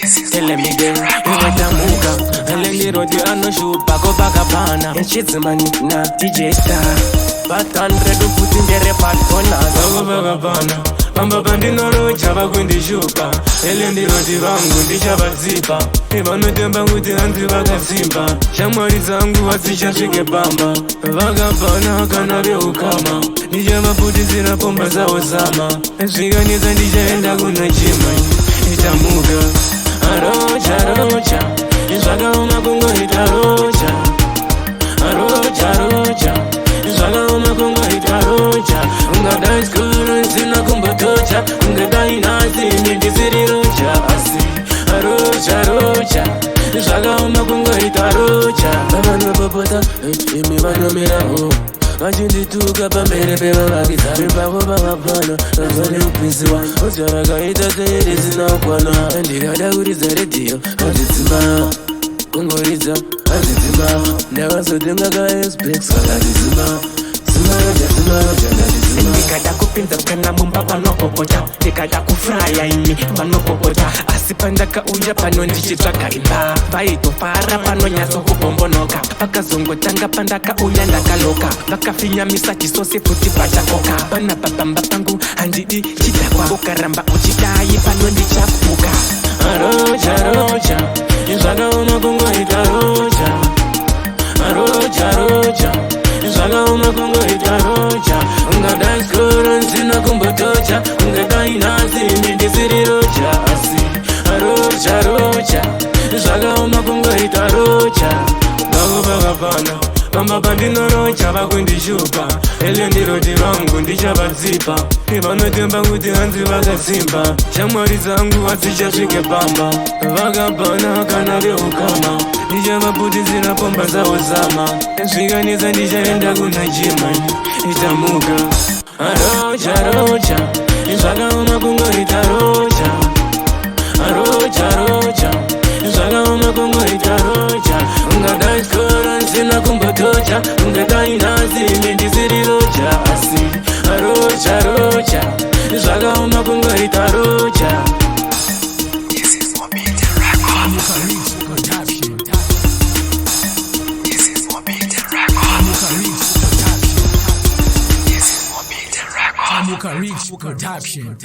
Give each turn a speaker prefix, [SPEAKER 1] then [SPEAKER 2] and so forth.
[SPEAKER 1] Telemide, imetamuka Elendirodi anoshupa Copacabana Enchizimani na DJ Star Batandredu putindere patona Copacabana Bamba bandino rocha bakundishupa Elendirodi vangu ndichabazipa Ivanotemba nguti hanzi vakasimba Shamwari zangu wasishashike bamba Vakabana kanave ukama Ndichavaputisira pomba zawo zama Zvikanisa ndichaenda kuna chima Itamuka Arocha, rocha Izvakaoma kungoita rocha Arocha, rocha Izvakaoma kungoita rocha Ungadai skuru nsina kumbotocha Ungadai nasi ndisiri rocha Asi Arocha, rocha Izvakaoma kungoita rocha Vavanu popota Imi vanomira ho Vachindituka pambere pevavakizari pavo pavapana Vazvane upisi wangu Uzvarakaita seiri zina ukwana Ndikada kuridza redhiyo Hazvidzima Kungoridza Hazvidzima Ndakazotenga ka-Xbox Vakazvidzima Ndikada kupinza kana mumba vanopopota Ndikada kufraya imi vanopopota Asi pandakauya pano ndichitsvaga imba Vaitofara pano nyatso kubombonoka Vakazongotanga pandakauya ndakaloka Vakafinyamisa chisose futi pachakoka Pana papamba pangu handidi chidakwa Ukaramba uchidai pano ndichapuka Arocha, rocha Izvakaoma kungoita rocha Arocha, rocha Izvakaoma kungoita rocha Ungadai skuru nsina kumbotocha Ungadai nasi ndisiri rocha Asi Arocha, rocha Izvakaoma kungoita rocha Vakopakapana Pamba pandino rocha vakundishupa Elendirodi vangu ndichavazipa Ivanotemba kuti hanzi vakasimba Shamwari zangu wasichasvike pamba Vakabana kana veukama Ndichavaputisira pomba zawo zama Zvikanisa ndichaenda kuna chima Itamuka Arocha, rocha Izvakaoma kungoita rocha Arocha, rocha Izvakaoma kungoita rocha Ungadai skuru nsina kumbotocha Ungadai nasi ndisiri rocha Asi Arocha, rocha Izvakaoma kungoita rocha
[SPEAKER 2] Amuka Reach Production.